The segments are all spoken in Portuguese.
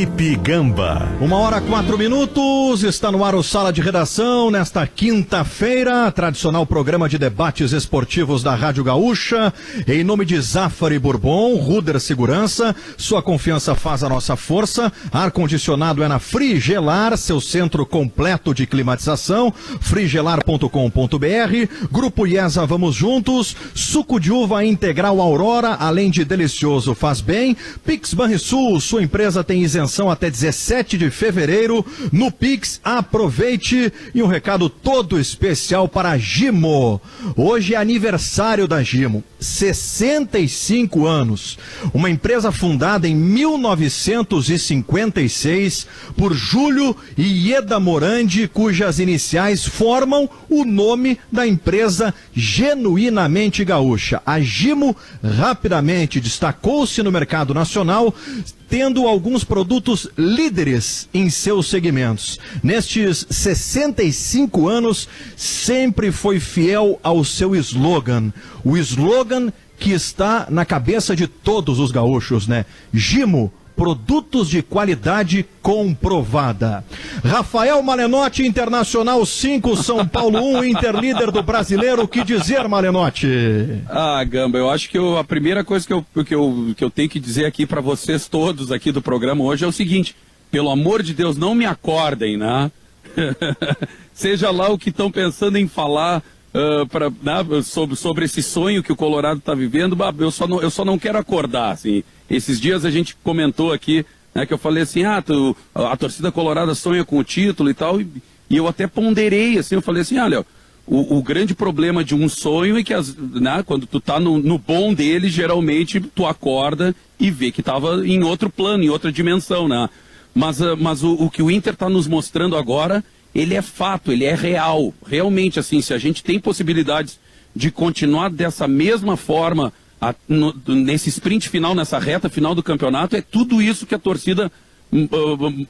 Felipe Gamba. 1h04, está no ar o Sala de Redação, nesta quinta-feira, tradicional programa de debates esportivos da Rádio Gaúcha, em nome de Zafari Bourbon, Ruder Segurança, sua confiança faz a nossa força, ar-condicionado é na Frigelar, seu centro completo de climatização, frigelar.com.br, Grupo IESA Vamos Juntos, suco de uva integral Aurora, além de delicioso faz bem, Pix Banrisul, sua empresa tem isenção até 17 de fevereiro. No Pix, aproveite. E um recado todo especial para a Gimo. Hoje é aniversário da Gimo. 65 anos. Uma empresa fundada em 1956 por Júlio e Ieda Morandi, cujas iniciais formam o nome da empresa genuinamente gaúcha. A Gimo rapidamente destacou-se no mercado nacional, tendo alguns produtos líderes em seus segmentos. Nestes 65 anos, sempre foi fiel ao seu slogan. O slogan que está na cabeça de todos os gaúchos, né? Gimo, produtos de qualidade comprovada. Rafael Malenotti, Internacional 5, São Paulo 1, Interlíder do Brasileiro. O que dizer, Malenotti? Gamba, eu acho que a primeira coisa que eu tenho que dizer aqui para vocês todos aqui do programa hoje é o seguinte: pelo amor de Deus, não me acordem, né? Seja lá o que estão pensando em falar sobre esse sonho que o Colorado está vivendo, eu só não quero acordar, assim. Esses dias a gente comentou aqui, né, que eu falei assim, a torcida colorada sonha com o título e tal, e eu até ponderei, assim, eu falei assim, olha, o grande problema de um sonho é que quando tu tá no bom dele, geralmente tu acorda e vê que tava em outro plano, em outra dimensão, né? Mas o que o Inter está nos mostrando agora, ele é fato, ele é real. Realmente, assim, se a gente tem possibilidades de continuar dessa mesma forma nesse sprint final, nessa reta final do campeonato, é tudo isso que a torcida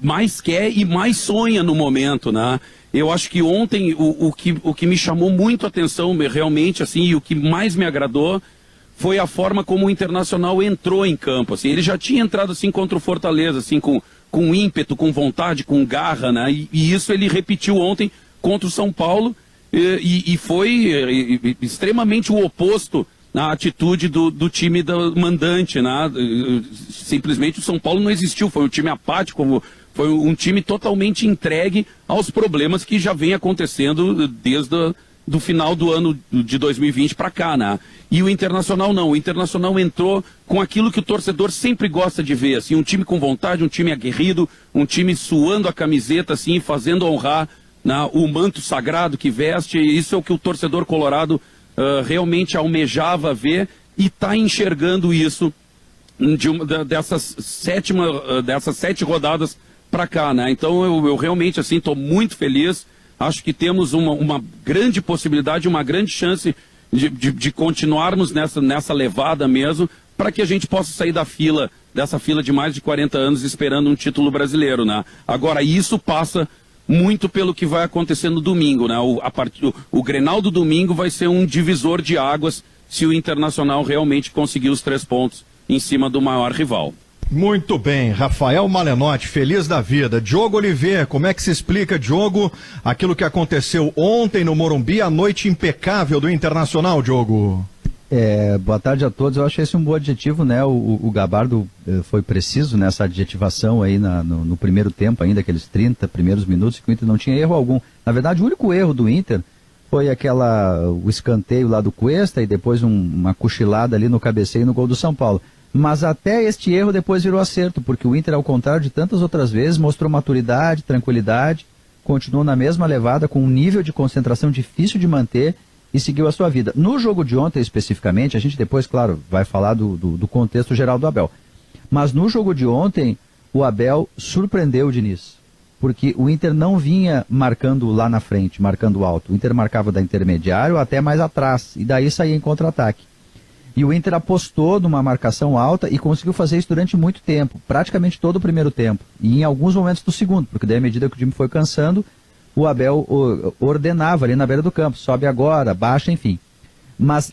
mais quer e mais sonha no momento, né? Eu acho que ontem o que me chamou muito a atenção realmente, assim, e o que mais me agradou foi a forma como o Internacional entrou em campo, assim. Ele já tinha entrado assim contra o Fortaleza, assim, com ímpeto, com vontade, com garra, né? E isso ele repetiu ontem contra o São Paulo e foi extremamente o oposto na atitude do time mandante, né? Simplesmente o São Paulo não existiu, foi um time apático, foi um time totalmente entregue aos problemas que já vem acontecendo desde do final do ano de 2020 para cá, né? E o Internacional não, o Internacional entrou com aquilo que o torcedor sempre gosta de ver, assim, um time com vontade, um time aguerrido, um time suando a camiseta, assim, fazendo honrar, né, o manto sagrado que veste. Isso é o que o torcedor colorado realmente almejava ver e está enxergando isso dessas 7 rodadas para cá, né? Então eu realmente, assim, estou muito feliz. Acho que temos uma grande possibilidade, uma grande chance de continuarmos nessa levada mesmo, para que a gente possa sair dessa fila de mais de 40 anos esperando um título brasileiro, né? Agora, isso passa muito pelo que vai acontecer no domingo, né? O Grenal do domingo vai ser um divisor de águas se o Internacional realmente conseguir os 3 pontos em cima do maior rival. Muito bem, Rafael Malenotti, feliz da vida. Diogo Oliveira, como é que se explica, Diogo, aquilo que aconteceu ontem no Morumbi, a noite impecável do Internacional, Diogo? Boa tarde a todos. Eu acho esse um bom adjetivo, né? O Gabardo foi preciso nessa adjetivação aí no primeiro tempo ainda, aqueles 30 primeiros minutos, que o Inter não tinha erro algum. Na verdade, o único erro do Inter foi o escanteio lá do Cuesta e depois uma cochilada ali no cabeceio no gol do São Paulo. Mas até este erro depois virou acerto, porque o Inter, ao contrário de tantas outras vezes, mostrou maturidade, tranquilidade, continuou na mesma levada, com um nível de concentração difícil de manter e seguiu a sua vida. No jogo de ontem, especificamente, a gente depois, claro, vai falar do contexto geral do Abel. Mas no jogo de ontem, o Abel surpreendeu o Diniz, porque o Inter não vinha marcando lá na frente, marcando alto. O Inter marcava da intermediário até mais atrás, e daí saía em contra-ataque. E o Inter apostou numa marcação alta e conseguiu fazer isso durante muito tempo, praticamente todo o primeiro tempo, e em alguns momentos do segundo, porque daí à medida que o time foi cansando, o Abel ordenava ali na beira do campo, sobe agora, baixa, enfim.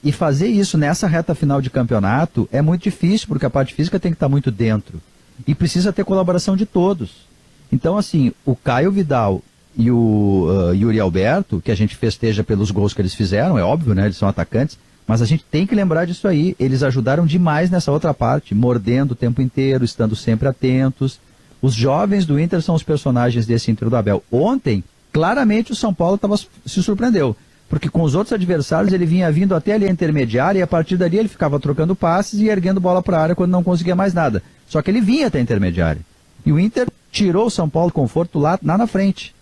E fazer isso nessa reta final de campeonato é muito difícil, porque a parte física tem que estar muito dentro. e precisa ter colaboração de todos. Então, assim, o Caio Vidal e o Yuri Alberto, que a gente festeja pelos gols que eles fizeram, é óbvio, né? Eles são atacantes, mas a gente tem que lembrar disso aí. Eles ajudaram demais nessa outra parte, mordendo o tempo inteiro, estando sempre atentos. Os jovens do Inter são os personagens desse Inter do Abel. Ontem, claramente o São Paulo se surpreendeu, porque com os outros adversários ele vinha vindo até ali a intermediária e a partir dali ele ficava trocando passes e erguendo bola para a área quando não conseguia mais nada. Só que ele vinha até a intermediária. E o Inter tirou o São Paulo conforto lá na frente,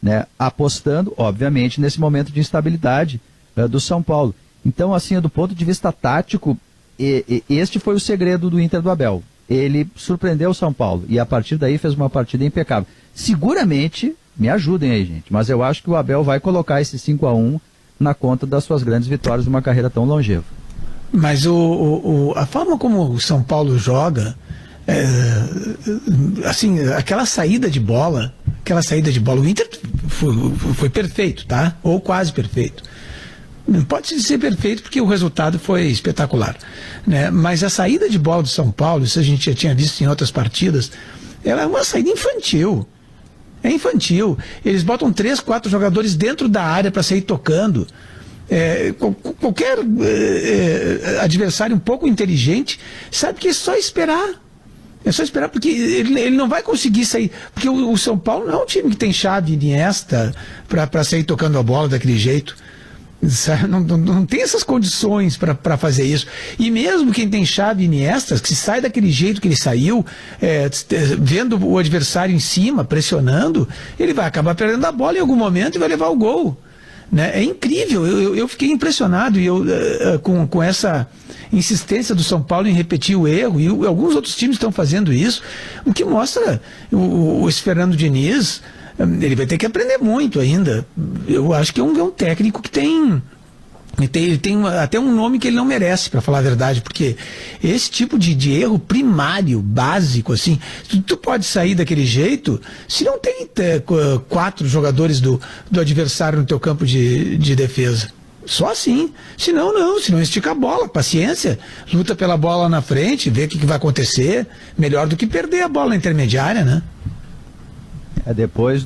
né? Apostando, obviamente, nesse momento de instabilidade do São Paulo. Então, assim, do ponto de vista tático, este foi o segredo do Inter do Abel. Ele surpreendeu o São Paulo e a partir daí fez uma partida impecável. Seguramente, me ajudem aí, gente, mas eu acho que o Abel vai colocar esse 5-1 na conta das suas grandes vitórias de uma carreira tão longeva. Mas a forma como o São Paulo joga, assim, aquela saída de bola, o Inter foi perfeito, tá? Ou quase perfeito. Não pode ser perfeito porque o resultado foi espetacular, né? Mas a saída de bola do São Paulo, isso a gente já tinha visto em outras partidas, ela é uma saída infantil. É infantil. Eles botam 3, 4 jogadores dentro da área para sair tocando. Qualquer adversário um pouco inteligente sabe que é só esperar. É só esperar, porque ele não vai conseguir sair. Porque o São Paulo não é um time que tem Xavi e Iniesta para sair tocando a bola daquele jeito. Não tem essas condições para fazer isso. E mesmo quem tem Xavi e Iniesta, que sai daquele jeito que ele saiu, vendo o adversário em cima, pressionando, ele vai acabar perdendo a bola em algum momento e vai levar o gol. Né? É incrível, eu fiquei impressionado com essa insistência do São Paulo em repetir o erro, e alguns outros times estão fazendo isso, o que mostra esse Fernando Diniz. Ele vai ter que aprender muito ainda. Eu acho que é um técnico que tem até um nome que ele não merece, para falar a verdade, porque esse tipo de erro primário, básico, assim, tu pode sair daquele jeito se não tem 4 jogadores do adversário no teu campo de defesa. Só assim. Senão estica a bola, paciência, luta pela bola na frente, vê o que vai acontecer, melhor do que perder a bola na intermediária, né? Depois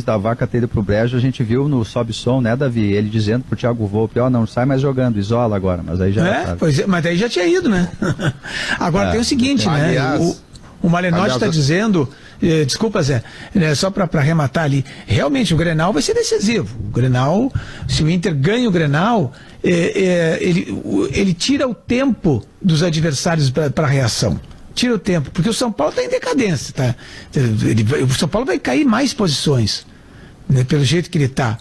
da vaca ter ido pro brejo, a gente viu no Sobe Som, né, Davi? Ele dizendo pro Thiago Volpe, não sai mais jogando, isola agora, mas aí já... mas aí já tinha ido, né? Agora tem o seguinte, aliás, né? O Malenotti está dizendo, desculpa Zé, só para arrematar ali, realmente o Grenal vai ser decisivo. O Grenal, se o Inter ganha o Grenal, ele tira o tempo dos adversários para a reação. Tira o tempo, porque o São Paulo está em decadência, tá? O São Paulo vai cair mais posições, né, pelo jeito que ele está.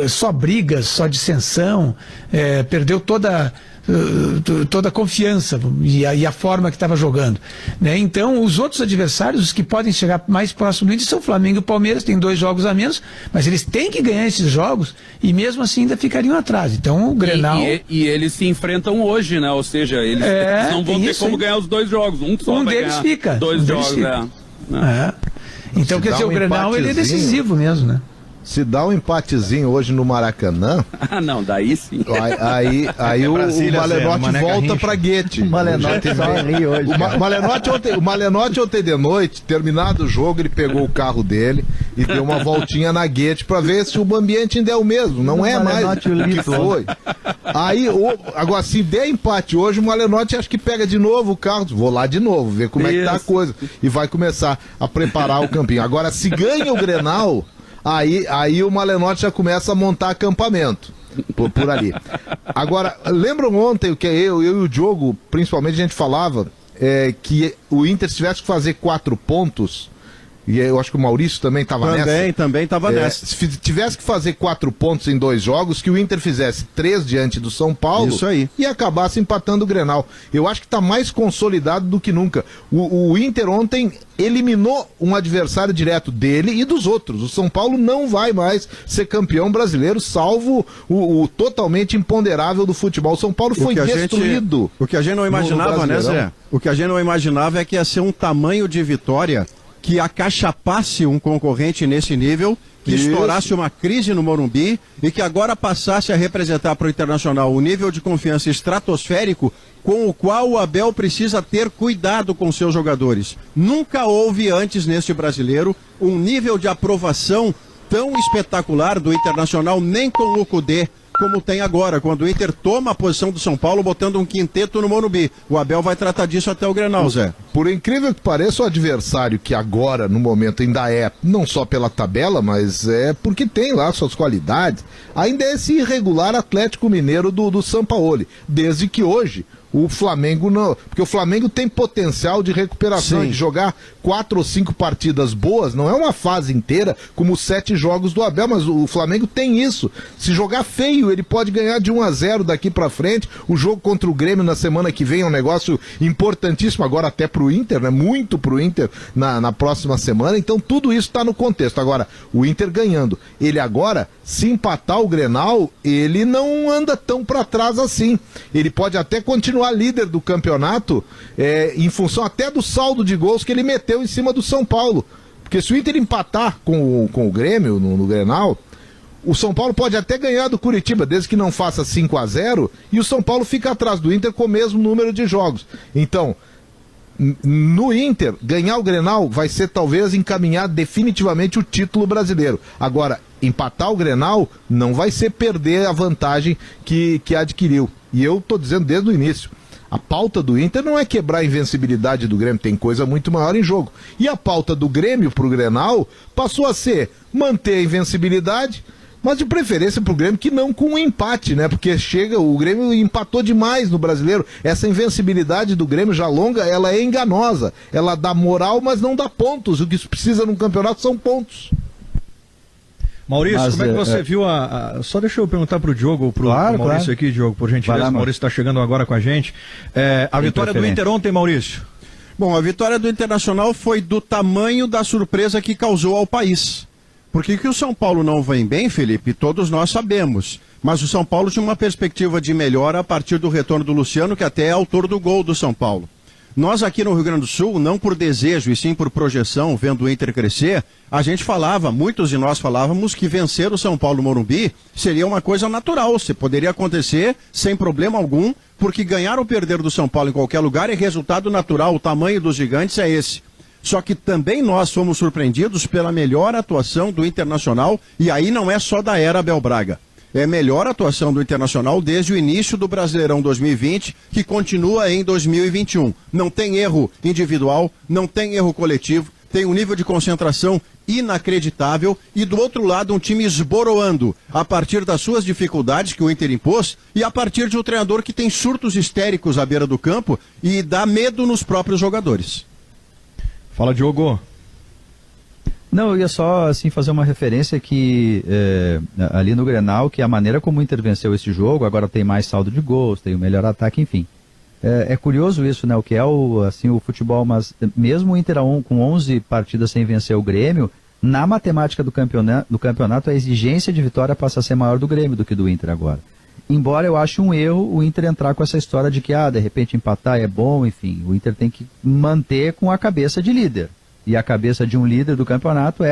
Só brigas, só dissensão, perdeu toda a confiança e a forma que estava jogando, né? Então os outros adversários, os que podem chegar mais próximo do Inter, são o Flamengo e o Palmeiras, tem 2 jogos a menos, mas eles têm que ganhar esses jogos e mesmo assim ainda ficariam atrás. Então o Grenal... E eles se enfrentam hoje, né? Ou seja, eles não vão ter como ganhar os 2 jogos, um deles fica, 2 jogos, Então quer dizer, o Grenal ele é decisivo mesmo, né? Se dá um empatezinho hoje no Maracanã... não, daí sim. Aí o Malenotti volta pra Guete. O Malenotti hoje. O Malenotti ontem de noite, terminado o jogo, ele pegou o carro dele e deu uma voltinha na Guete pra ver se o ambiente ainda é o mesmo. Não é mais o que foi. Aí, agora, se der empate hoje, o Malenotti acho que pega de novo o carro. Vou lá de novo, ver como é que tá a coisa. E vai começar a preparar o campinho. Agora, se ganha o Grenal... Aí o Malenotti já começa a montar acampamento por ali. Agora, lembram ontem o que eu e o Diogo, principalmente, a gente falava que o Inter tivesse que fazer 4 pontos, e eu acho que o Maurício também estava nessa. Também estava nessa. Se tivesse que fazer 4 pontos em 2 jogos, que o Inter fizesse 3 diante do São Paulo. Isso aí. E acabasse empatando o Grenal. Eu acho que está mais consolidado do que nunca. O Inter ontem eliminou um adversário direto dele e dos outros. O São Paulo não vai mais ser campeão brasileiro, salvo o totalmente imponderável do futebol. O São Paulo foi destruído. O que a gente não imaginava, né, Zé? O que a gente não imaginava é que ia ser um tamanho de vitória que acachapasse um concorrente nesse nível que estourasse uma crise no Morumbi e que agora passasse a representar para o Internacional o nível de confiança estratosférico com o qual o Abel precisa ter cuidado com seus jogadores. Nunca houve antes neste brasileiro um nível de aprovação tão espetacular do Internacional, nem com o Cudê, como tem agora, quando o Inter toma a posição do São Paulo botando um quinteto no Morumbi. O Abel vai tratar disso até o Grenal, Zé. Por incrível que pareça, o adversário que agora, no momento, ainda é, não só pela tabela, mas é porque tem lá suas qualidades, ainda é esse irregular Atlético Mineiro do Sampaoli, desde que hoje o Flamengo não... Porque o Flamengo tem potencial de recuperação, de jogar 4 ou 5 partidas boas, não é uma fase inteira como os 7 jogos do Abel, mas o Flamengo tem isso. Se jogar feio, ele pode ganhar de 1-0 daqui pra frente. O jogo contra o Grêmio na semana que vem é um negócio importantíssimo, agora até pro Inter, né? Muito pro Inter na próxima semana, então tudo isso tá no contexto. Agora, o Inter ganhando, ele agora, se empatar o Grenal, ele não anda tão pra trás assim. Ele pode até continuar líder do campeonato em função até do saldo de gols que ele meteu em cima do São Paulo. Porque se o Inter empatar com o Grêmio no Grenal, o São Paulo pode até ganhar do Curitiba, desde que não faça 5-0, e o São Paulo fica atrás do Inter com o mesmo número de jogos. Então, no Inter, ganhar o Grenal vai ser talvez encaminhar definitivamente o título brasileiro. Agora, empatar o Grenal não vai ser perder a vantagem que adquiriu. E eu tô dizendo desde o início, a pauta do Inter não é quebrar a invencibilidade do Grêmio, tem coisa muito maior em jogo. E a pauta do Grêmio pro Grenal passou a ser manter a invencibilidade, mas de preferência pro Grêmio que não com um empate, né? Porque o Grêmio empatou demais no Brasileiro. Essa invencibilidade do Grêmio já longa, ela é enganosa. Ela dá moral, mas não dá pontos. O que se precisa num campeonato são pontos. Maurício, como é que você viu Só deixa eu perguntar pro Diogo, pro Maurício aqui, Diogo, por gentileza. O Maurício está chegando agora com a gente. A vitória do Inter ontem, Maurício? Bom, a vitória do Internacional foi do tamanho da surpresa que causou ao país. Porque que o São Paulo não vem bem, Felipe, todos nós sabemos. Mas o São Paulo tinha uma perspectiva de melhora a partir do retorno do Luciano, que até é autor do gol do São Paulo. Nós aqui no Rio Grande do Sul, não por desejo e sim por projeção, vendo o Inter crescer, a gente falava, muitos de nós falávamos que vencer o São Paulo no Morumbi seria uma coisa natural, poderia acontecer sem problema algum, porque ganhar ou perder do São Paulo em qualquer lugar é resultado natural, o tamanho dos gigantes é esse. Só que também nós fomos surpreendidos pela melhor atuação do Internacional, e aí não é só da era Abel Braga. É a melhor atuação do Internacional desde o início do Brasileirão 2020, que continua em 2021. Não tem erro individual, não tem erro coletivo, tem um nível de concentração inacreditável e do outro lado um time esboroando a partir das suas dificuldades que o Inter impôs e a partir de um treinador que tem surtos histéricos à beira do campo e dá medo nos próprios jogadores. Fala, Diogo. Não, eu ia só assim, fazer uma referência que ali no Grenal, que a maneira como o Inter venceu esse jogo, agora tem mais saldo de gols, tem o melhor ataque, enfim. É curioso isso, né? O que é o futebol, mas mesmo o Inter com 11 partidas sem vencer o Grêmio, na matemática do campeonato a exigência de vitória passa a ser maior do Grêmio do que do Inter agora. Embora eu ache um erro o Inter entrar com essa história de que, de repente empatar é bom, enfim, o Inter tem que manter com a cabeça de líder. E a cabeça de um líder do campeonato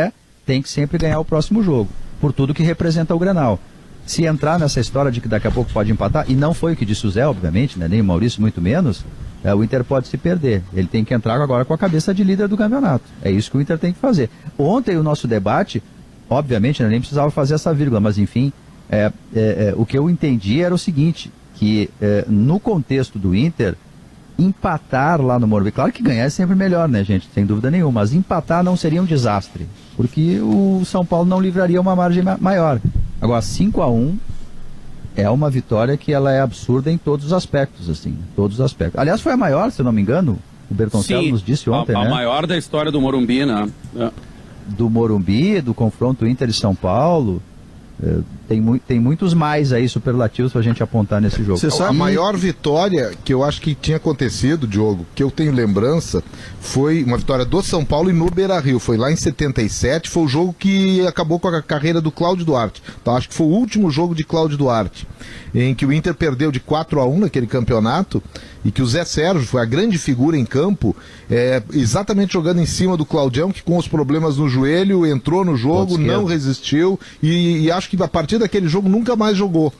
tem que sempre ganhar o próximo jogo, por tudo que representa o Grenal. Se entrar nessa história de que daqui a pouco pode empatar, e não foi o que disse o Zé, obviamente, né, nem o Maurício, muito menos, o Inter pode se perder. Ele tem que entrar agora com a cabeça de líder do campeonato. É isso que o Inter tem que fazer. Ontem o nosso debate, obviamente, nem precisava fazer essa vírgula, mas enfim, o que eu entendi era o seguinte, que no contexto do Inter, empatar lá no Morumbi, claro que ganhar é sempre melhor, né, gente, sem dúvida nenhuma, mas empatar não seria um desastre, porque o São Paulo não livraria uma margem maior. Agora, 5-1 é uma vitória que ela é absurda em todos os aspectos, assim, todos os aspectos. Aliás, foi a maior, se eu não me engano, o Bertoncello nos disse ontem, né? A maior da história do Morumbi, né? Do Morumbi, do confronto Inter e São Paulo. Tem muitos mais aí superlativos pra gente apontar nesse jogo. Você sabe, a maior vitória que eu acho que tinha acontecido, Diogo, que eu tenho lembrança, foi uma vitória do São Paulo e no Beira-Rio. Foi lá em 77, foi o jogo que acabou com a carreira do Cláudio Duarte. Então acho que foi o último jogo de Cláudio Duarte, em que o Inter perdeu de 4-1 naquele campeonato, e que o Zé Sérgio foi a grande figura em campo, exatamente jogando em cima do Claudião, que com os problemas no joelho entrou no jogo, não resistiu, e acho que a partir daquele jogo nunca mais jogou.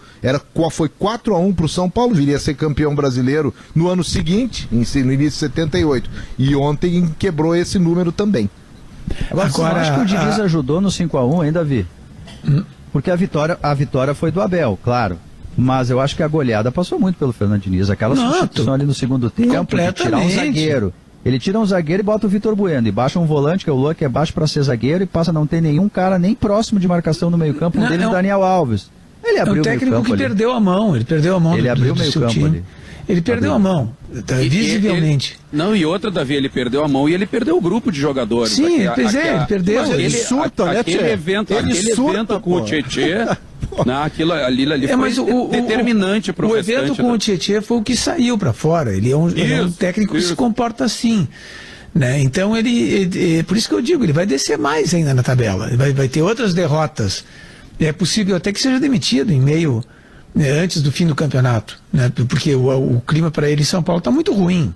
Foi 4-1 pro São Paulo, viria a ser campeão brasileiro no ano seguinte, no início de 78, e ontem quebrou esse número também. Agora acho que o Diniz ajudou no 5-1 ainda, Davi? Porque a vitória foi do Abel, claro. Mas eu acho que a goleada passou muito pelo Fernando Diniz. Aquela substituição ali no segundo tempo, de tirar um zagueiro. Ele tira um zagueiro e bota o Vitor Bueno. E baixa um volante, que é o Luan, que é baixo para ser zagueiro, e passa a não ter nenhum cara nem próximo de marcação no meio-campo. Um deles, Daniel Alves. Ele abriu o meio-campo. É um técnico que perdeu a mão. Ele perdeu a mão. Ele abriu o meio-campo ali. Ele perdeu a mão, visivelmente. E outra, Davi, ele perdeu a mão e ele perdeu o grupo de jogadores. Sim, ele perdeu. Mas ele surta, né, Tchê? Aquele evento com o Tietê, aquilo ali foi determinante para o restante. O evento com o Tietê foi o que saiu para fora. Ele é um técnico que se comporta assim. Né? Então, por isso que eu digo, ele vai descer mais ainda na tabela. Ele vai ter outras derrotas. É possível até que seja demitido em meio... antes do fim do campeonato, né? Porque o clima para ele em São Paulo está muito ruim,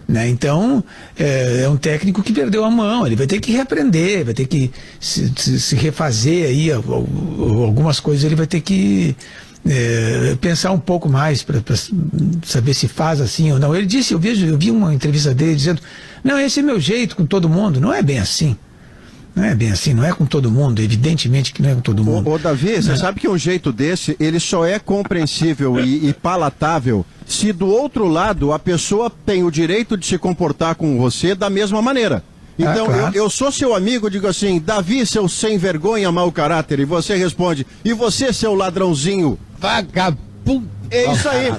né? Então é um técnico que perdeu a mão, ele vai ter que reaprender, vai ter que se refazer aí, algumas coisas ele vai ter que pensar um pouco mais para saber se faz assim ou não. Ele disse, eu vi uma entrevista dele dizendo, não, esse é meu jeito com todo mundo. Não é bem assim. Não é bem assim, não é com todo mundo, evidentemente que não é com todo mundo. Ô Davi, você sabe que um jeito desse, ele só é compreensível e palatável se do outro lado a pessoa tem o direito de se comportar com você da mesma maneira. Então, claro. eu sou seu amigo, digo assim, Davi, seu sem vergonha, mau caráter, e você responde, e você, seu ladrãozinho, vagabundo. É isso aí.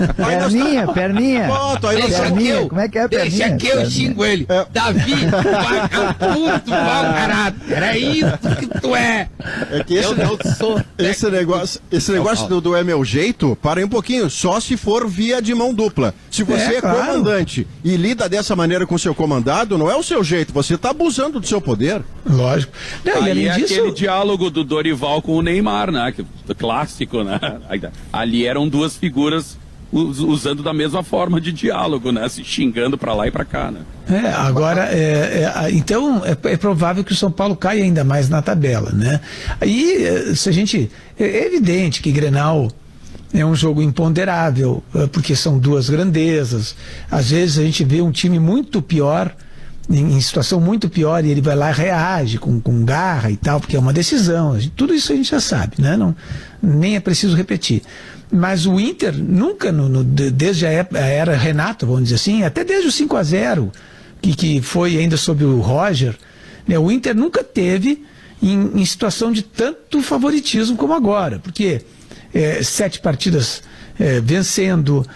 Perninha. Pronto, aí perninha. Como é que é perninha? Deixa que eu xingo ele. Davi, vagabundo, mau caráter. É isso que tu é. É que eu não sou. Esse negócio do é meu jeito, para aí um pouquinho, só se for via de mão dupla. Se você é comandante e lida dessa maneira com o seu comandado, não é o seu jeito, você está abusando do seu poder. Lógico. Não, e além disso... aquele diálogo do Dorival com o Neymar, né? Clássico, né? Ali eram duas figuras usando da mesma forma de diálogo, né? Se xingando para lá e para cá, né? Agora, então é provável que o São Paulo caia ainda mais na tabela, né? Aí, é evidente que Grenal é um jogo imponderável, porque são duas grandezas. Às vezes a gente vê um time muito pior, em situação muito pior, e ele vai lá e reage com garra e tal, porque é uma decisão. Tudo isso a gente já sabe, né? Nem é preciso repetir. Mas o Inter nunca, desde a era Renato, vamos dizer assim, até desde o 5-0, que foi ainda sob o Roger, né, o Inter nunca teve em situação de tanto favoritismo como agora, porque 7 partidas vencendo,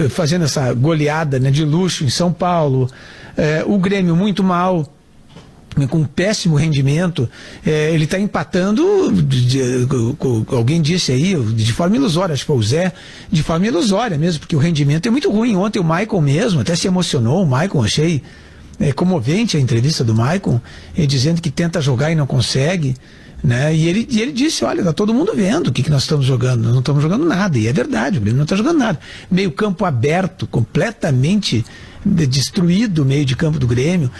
fazendo essa goleada, né, de luxo em São Paulo, o Grêmio muito mal, com péssimo rendimento, ele está empatando, alguém disse aí, de forma ilusória, acho que foi o Zé, de forma ilusória mesmo, porque o rendimento é muito ruim. Ontem o Maicon mesmo até se emocionou, o Maicon, achei comovente a entrevista do Maicon, dizendo que tenta jogar e não consegue, né? E ele disse, olha, tá todo mundo vendo o que nós estamos jogando, nós não estamos jogando nada, e é verdade, o Grêmio não está jogando nada. Meio campo aberto, completamente destruído o meio de campo do Grêmio.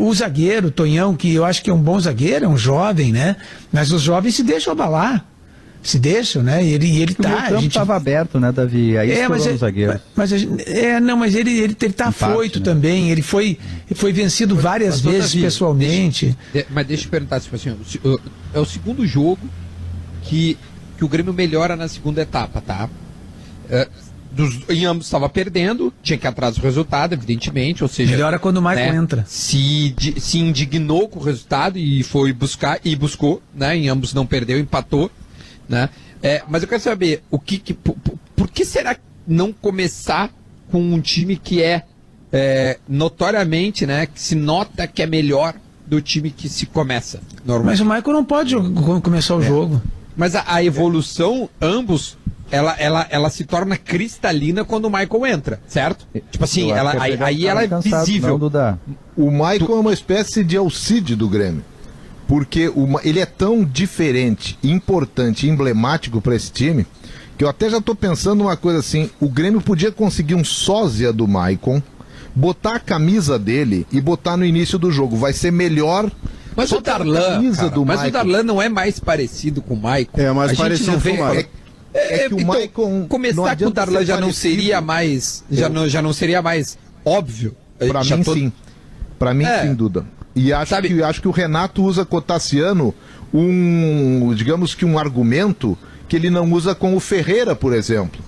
O zagueiro, o Tonhão, que eu acho que é um bom zagueiro, é um jovem, né? Mas os jovens se deixam abalar. Se deixam, né? E ele tá. O campo estava aberto, né, Davi? Aí mas o zagueiro. Mas ele tá afoito, né? Também. Ele foi vencido várias vezes Davi, pessoalmente. Mas deixa eu perguntar, tipo assim, é o segundo jogo que o Grêmio melhora na segunda etapa, tá? Em ambos estava perdendo, tinha que ir atrás do resultado, evidentemente, ou seja... Melhora quando o Maicon entra. Se indignou com o resultado e foi buscar, e buscou, né? Em ambos não perdeu, empatou, né? Mas eu quero saber, por que será não começar com um time que notoriamente, né? Que se nota que é melhor do time que se começa, normalmente? Mas o Maicon não pode começar o jogo. Mas a evolução, ambos, ela se torna cristalina quando o Michael entra, certo? Tipo assim, aí ela é visível. Não, o Michael é uma espécie de Alcide do Grêmio. Porque ele é tão diferente, importante e emblemático para esse time, que eu até já estou pensando uma coisa assim, o Grêmio podia conseguir um sósia do Maicon, botar a camisa dele e botar no início do jogo. Vai ser melhor. Mas o Darlan, o Darlan não é mais parecido com o Maicon. É mais parecido com o Maicon. É que o então, Maicon... Começar com o Darlan já não seria mais... Já não seria mais óbvio? Para mim, sim. Para mim, sim, Duda. E acho que o Renato usa com o Tassiano digamos que um argumento que ele não usa com o Ferreira, por exemplo.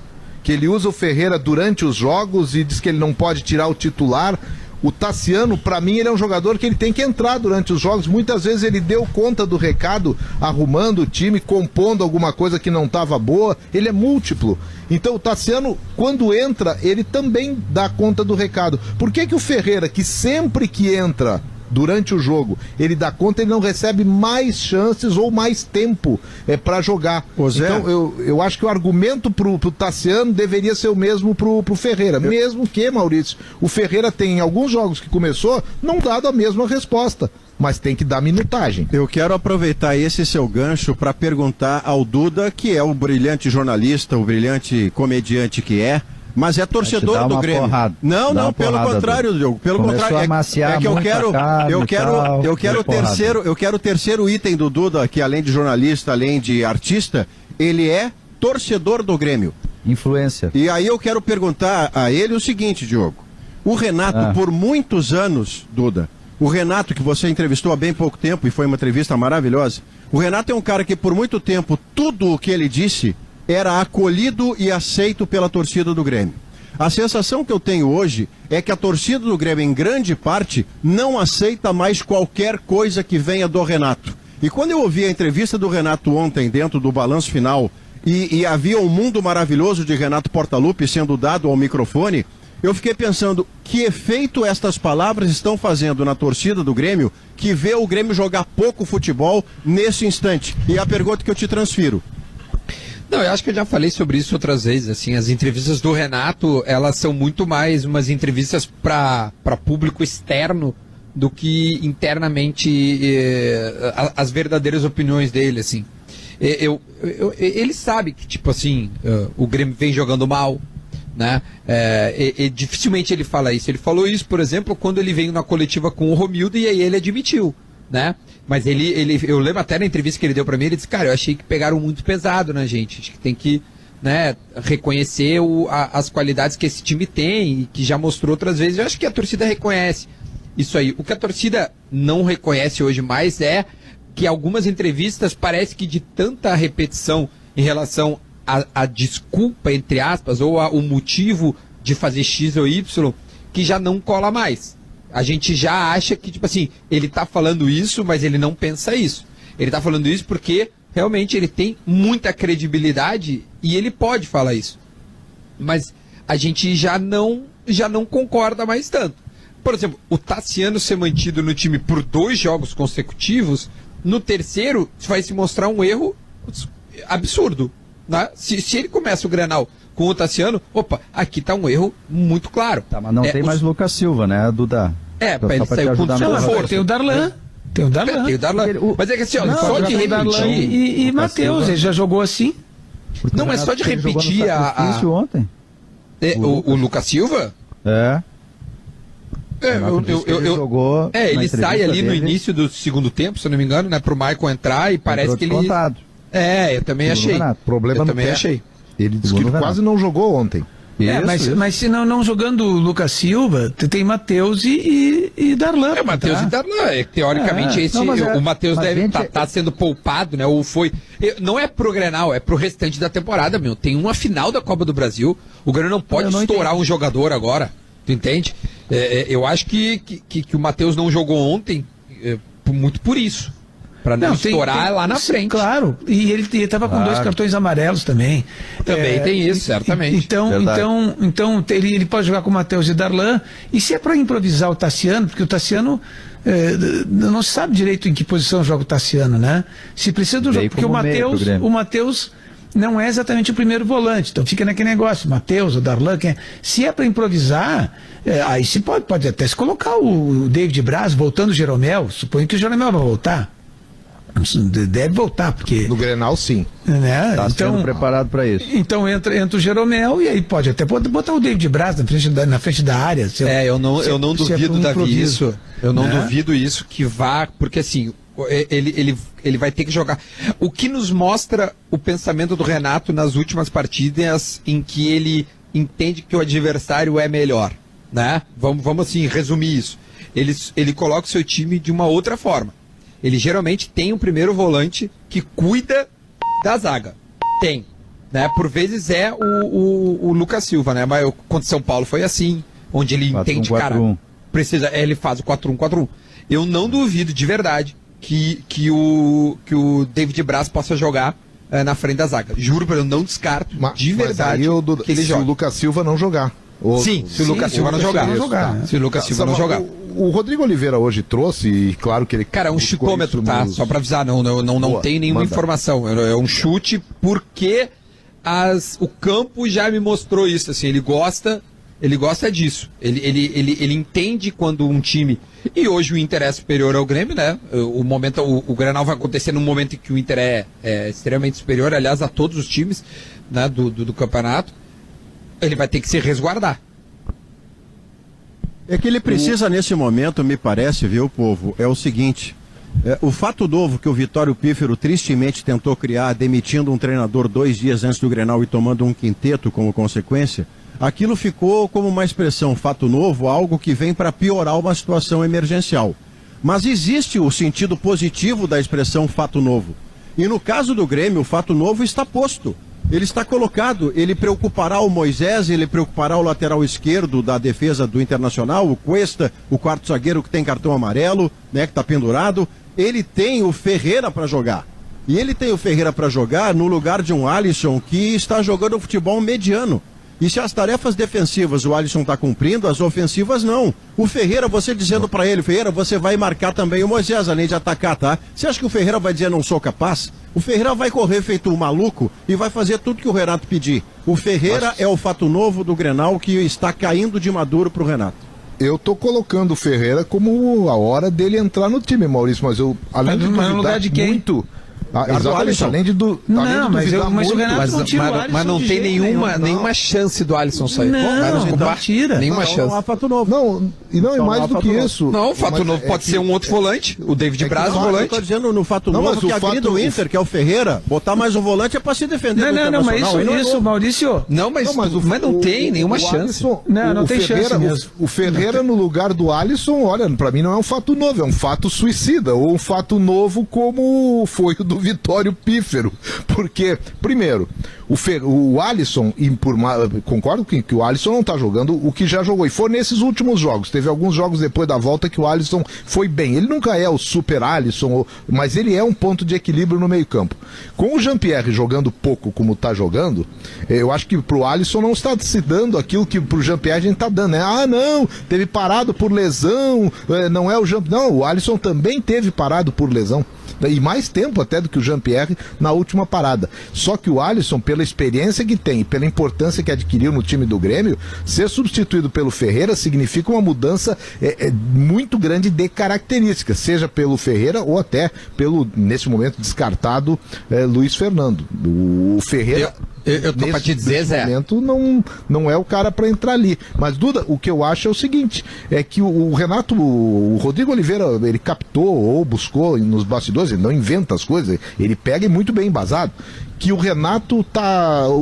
Que ele usa o Ferreira durante os jogos e diz que ele não pode tirar o titular. O Tassiano, para mim, ele é um jogador que ele tem que entrar durante os jogos. Muitas vezes ele deu conta do recado, arrumando o time, compondo alguma coisa que não estava boa. Ele é múltiplo. Então o Tassiano, quando entra, ele também dá conta do recado. Por que o Ferreira, que sempre que entra durante o jogo, ele dá conta, ele não recebe mais chances ou mais tempo para jogar? Então eu acho que o argumento pro Tassiano deveria ser o mesmo pro Ferreira. Mesmo que, Maurício, o Ferreira tem em alguns jogos que começou, não dado a mesma resposta. Mas tem que dar minutagem. Eu quero aproveitar esse seu gancho para perguntar ao Duda, que é o brilhante jornalista, o brilhante comediante que é, mas é torcedor do Grêmio. Não, pelo contrário, Diogo. Pelo contrário, é que eu quero o terceiro item do Duda, que além de jornalista, além de artista, ele é torcedor do Grêmio. Influência. E aí eu quero perguntar a ele o seguinte, Diogo. O Renato, por muitos anos, Duda, o Renato, que você entrevistou há bem pouco tempo e foi uma entrevista maravilhosa, o Renato é um cara que por muito tempo, tudo o que ele disse era acolhido e aceito pela torcida do Grêmio. A sensação que eu tenho hoje é que a torcida do Grêmio, em grande parte, não aceita mais qualquer coisa que venha do Renato. E quando eu ouvi a entrevista do Renato ontem, dentro do balanço final, e havia um mundo maravilhoso de Renato Portaluppi sendo dado ao microfone, eu fiquei pensando, que efeito estas palavras estão fazendo na torcida do Grêmio, que vê o Grêmio jogar pouco futebol nesse instante? E a pergunta que eu te transfiro. Não, eu acho que eu já falei sobre isso outras vezes, assim, as entrevistas do Renato, elas são muito mais umas entrevistas para público externo do que internamente as verdadeiras opiniões dele, assim. Ele sabe que, tipo assim, o Grêmio vem jogando mal, né? Dificilmente ele fala isso. Ele falou isso, por exemplo, quando ele veio na coletiva com o Romildo e aí ele admitiu, né? Mas eu lembro até na entrevista que ele deu pra mim, ele disse, cara, eu achei que pegaram muito pesado na gente, acho que tem que, né, reconhecer as qualidades que esse time tem e que já mostrou outras vezes. Eu acho que a torcida reconhece isso aí. O que a torcida não reconhece hoje mais é que algumas entrevistas parece que de tanta repetição em relação a desculpa, entre aspas, ou o motivo de fazer X ou Y, que já não cola mais. A gente já acha que, tipo assim, ele tá falando isso, mas ele não pensa isso. Ele tá falando isso porque realmente ele tem muita credibilidade e ele pode falar isso. Mas a gente já não concorda mais tanto. Por exemplo, o Tassiano ser mantido no time por 2 jogos consecutivos, no terceiro vai se mostrar um erro absurdo. Né? Se ele começa o Grenal com o Tassiano, opa, aqui tá um erro muito claro. Tá, mas não tem mais Lucas Silva, né, Duda? Ele saiu com desconforto. Tem o Darlan. Tem o Darlan. Mas é que assim, só de repetir. E Matheus, ele já jogou assim. Não, mas só de repetir ontem. O Lucas Silva? Ele sai ali no início do segundo tempo, se eu não me engano, né, pro Michael entrar e parece que ele... eu também achei. Problema no pé. Ele disse que quase não jogou ontem. Mas se não jogando o Lucas Silva, tem Matheus e Darlan. Matheus e Darlan. Teoricamente, o Matheus deve estar sendo poupado, né? Ou foi. Não é pro Grenal, é pro restante da temporada, meu. Tem uma final da Copa do Brasil. O Grêmio não pode estourar um jogador agora. Tu entende? Eu acho que o Matheus não jogou ontem muito por isso. Pra não estourar lá na frente. Claro, e ele estava com 2 cartões amarelos também. Também tem isso, certamente. Então ele pode jogar com o Matheus e Darlan, e se é para improvisar o Tassiano, porque o Tassiano não se sabe direito em que posição joga o Tassiano, né? Se precisa do jogo, porque o Matheus não é exatamente o primeiro volante, então fica naquele negócio, Matheus, o Darlan, se é para improvisar, aí se pode até se colocar o David Braz voltando o Jeromel, suponho que o Jeromel vai voltar. Deve voltar, porque... No Grenal, sim. Né? Está sendo preparado para isso. Então entra o Jeromel e aí pode até botar o David Braz na frente da área. Eu não duvido, Davi, isso. Eu não duvido isso que vá, porque assim, ele vai ter que jogar. O que nos mostra o pensamento do Renato nas últimas partidas em que ele entende que o adversário é melhor, né? Vamos assim, resumir isso. Ele coloca o seu time de uma outra forma. Ele geralmente tem um primeiro volante que cuida da zaga. Tem. Né? Por vezes é o Lucas Silva, né? Mas contra São Paulo foi assim, onde ele entende, cara, ele faz o 4-1-4-1. Eu não duvido de verdade que o David Braz possa jogar na frente da zaga. Juro, eu não descarto de verdade que ele joga. Se o Lucas Silva não jogar. Se o Lucas Silva não jogar. Se o Lucas Silva não jogar. O Rodrigo Oliveira hoje trouxe, e claro que ele... Cara, é um chutômetro, tá? Só pra avisar, não tem nenhuma informação. É um chute porque o campo já me mostrou isso, assim, ele gosta disso. Ele entende quando um time... E hoje o Inter é superior ao Grêmio, né? O Grenal vai acontecer num momento em que o Inter é extremamente superior, aliás, a todos os times, né, do campeonato. Ele vai ter que se resguardar. É que ele precisa, nesse momento, me parece, viu, povo, é o seguinte, o fato novo que o Vitório Pífero tristemente tentou criar, demitindo um treinador 2 dias antes do Grenal e tomando um quinteto como consequência, aquilo ficou como uma expressão fato novo, algo que vem para piorar uma situação emergencial. Mas existe o sentido positivo da expressão fato novo. E no caso do Grêmio, o fato novo está posto. Ele está colocado, ele preocupará o Moisés, ele preocupará o lateral esquerdo da defesa do Internacional, o Cuesta, o quarto zagueiro que tem cartão amarelo, né, que está pendurado. Ele tem o Ferreira para jogar. E ele tem o Ferreira para jogar no lugar de um Alisson que está jogando futebol mediano. E se as tarefas defensivas o Alisson está cumprindo, as ofensivas não. O Ferreira, você dizendo para ele, Ferreira, você vai marcar também o Moisés, além de atacar, tá? Você acha que o Ferreira vai dizer não sou capaz? O Ferreira vai correr feito um maluco e vai fazer tudo que o Renato pedir. O Ferreira é o fato novo do Grenal que está caindo de maduro pro Renato. Eu tô colocando o Ferreira como a hora dele entrar no time, Maurício, mas eu, além de duvidar muito... Exatamente, além de mas o Renato não tira o Alisson. Mas não tem nenhuma chance do Alisson sair. Não tira. Nenhuma chance. Não há fato novo. E não é mais do que isso. Não, o fato novo pode ser um outro volante. O David Braz, o volante. Eu tô dizendo no fato novo que agride do Inter, que é o Ferreira, botar mais um volante é pra se defender. Não, mas isso, Maurício. Mas não tem nenhuma chance. Não tem chance mesmo. O Ferreira no lugar do Alisson, olha, pra mim não é um fato novo, é um fato suicida, ou um fato novo como foi o do Vitório Pífero, porque, primeiro, o Alisson, concordo que o Alisson não está jogando o que já jogou, e foi nesses últimos jogos, teve alguns jogos depois da volta que o Alisson foi bem, ele nunca é o super Alisson, mas ele é um ponto de equilíbrio no meio campo. Com o Jean-Pierre jogando pouco como está jogando, eu acho que pro Alisson não está se dando aquilo que pro Jean-Pierre a gente está dando, né? Ah, não, teve parado por lesão, não é o Jean-Pierre, não, o Alisson também teve parado por lesão. E mais tempo até do que o Jean-Pierre na última parada. Só que o Alisson, pela experiência que tem e pela importância que adquiriu no time do Grêmio, ser substituído pelo Ferreira significa uma mudança muito grande de características, seja pelo Ferreira ou até pelo, nesse momento, descartado Luiz Fernando. O Ferreira... Eu tô pra te dizer, Zé. Momento, não é o cara para entrar ali. Mas, Duda, o que eu acho é o seguinte, é que o Renato, o Rodrigo Oliveira, ele captou ou buscou nos bastidores, ele não inventa as coisas, ele pega e muito bem embasado, que o Renato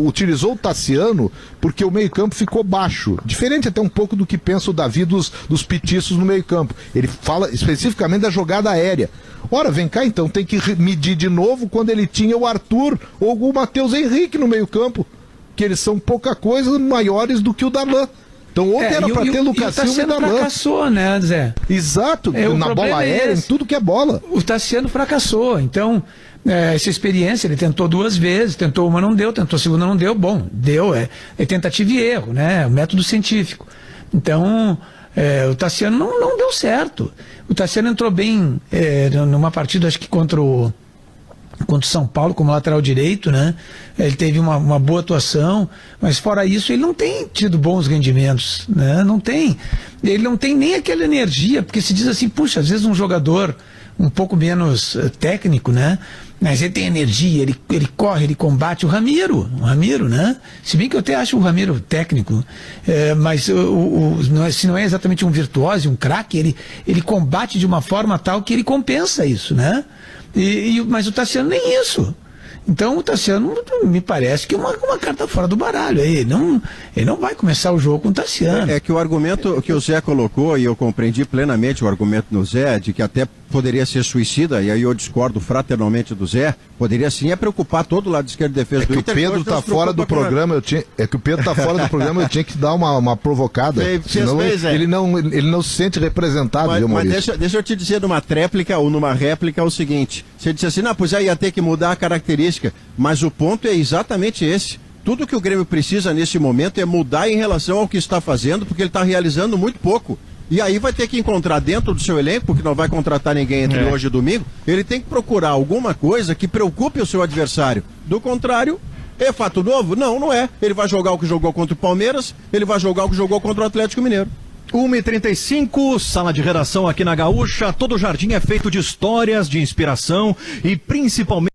utilizou o Tassiano porque o meio-campo ficou baixo. Diferente até um pouco do que pensa o Davi dos petiços no meio-campo. Ele fala especificamente da jogada aérea. Ora, vem cá então, tem que medir de novo quando ele tinha o Arthur ou o Matheus Henrique no meio-campo, que eles são pouca coisa maiores do que o Darlan. Então ontem era pra ter Lucas Silva e Darlan. Fracassou, né, Zé? Exato, na bola aérea, em tudo que é bola. O Tassiano fracassou, então essa experiência ele tentou 2 vezes, tentou uma não deu, tentou a segunda não deu, bom, deu, é tentativa e erro, né, o método científico. Então o Tassiano não deu certo. O Tassiano entrou bem numa partida, acho que contra o São Paulo como lateral direito, né? Ele teve uma boa atuação, mas fora isso ele não tem tido bons rendimentos, né? Não tem. Ele não tem nem aquela energia, porque se diz assim, puxa, às vezes um jogador um pouco menos técnico, né? Mas ele tem energia, ele corre, ele combate. O Ramiro, né? Se bem que eu até acho o Ramiro técnico, mas se não é exatamente um virtuoso, um craque, ele combate de uma forma tal que ele compensa isso, né? Mas o Tassiano nem isso. Então o Tassiano me parece que é uma carta fora do baralho. Ele não vai começar o jogo com o Tassiano. É que o argumento que o Zé colocou, e eu compreendi plenamente o argumento do Zé, de que até poderia ser suicida, e aí eu discordo fraternalmente do Zé, poderia sim preocupar todo o lado esquerdo de defesa do Inter. O Pedro tá fora do programa, eu tinha que dar uma provocada. Senão ele não se sente representado. Mas deixa eu te dizer numa tréplica ou numa réplica o seguinte: você disse assim, não, pois ia ter que mudar a característica, mas o ponto é exatamente esse. Tudo que o Grêmio precisa nesse momento é mudar em relação ao que está fazendo, porque ele está realizando muito pouco. E aí vai ter que encontrar dentro do seu elenco, porque não vai contratar ninguém entre hoje e domingo, ele tem que procurar alguma coisa que preocupe o seu adversário. Do contrário, é fato novo? Não é. Ele vai jogar o que jogou contra o Palmeiras, ele vai jogar o que jogou contra o Atlético Mineiro. 1h35, sala de redação aqui na Gaúcha. Todo o jardim é feito de histórias, de inspiração e principalmente